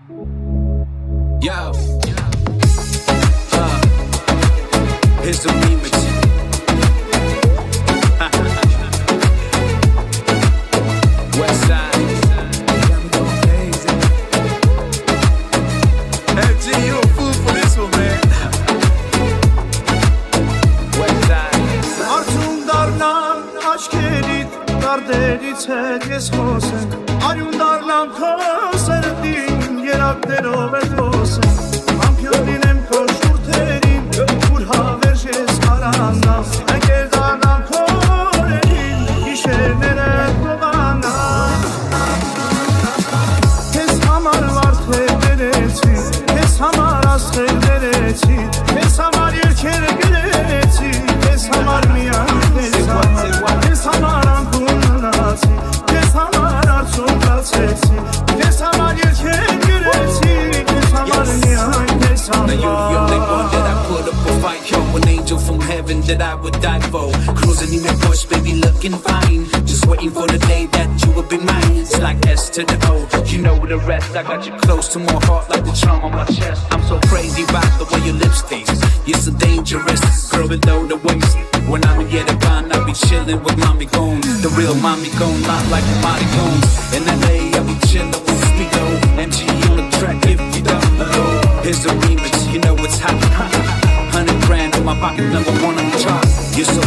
Yo, here's the remix. West side. FG, you a fool for this one, man. West side. Արդյուն դառնան աչքերիդ կարդերից հետ ես խոսեմ Արյուն դառնան քո սրտին երակներով է խոսեմ Ամպյոն լինեմ քո շուրթերին ուր հավերժ ես արանամ Ընկեր դառնամ քո օրերին գիշերները կողանամ Քեզ համար վարդեր բերեցի Քեզ համար աստղեր բերեցի Քեզ համար երգեր գրեցի Քեզ համար միայն Քեզ համար անկուն մնացի Քեզ համար արցուն բացեցի Քեզ համար երգեր գրեցի Քեզ համար միայն Քեզ Now you the only one համար that I put up a fight. Yo, an angel from heaven that I would die for. Cruising in your Porsche, baby, looking fine. Just waiting for the day that you will be mine. It's like S to the O, you know the rest. I got you close to my heart like the charm on my chest. I'm so crazy about the way your lips taste. You're so dangerous, girl below the waist. When I'm in Yerevan, I be chillin' with mommy gone. The real mommy gone, not like the Molly Gones. In LA, I be chillin' with Speedo. MG on the track if you don't know. Here's the remix, you know it's hot. 100 grand in my pocket, #1 on the chart. You're so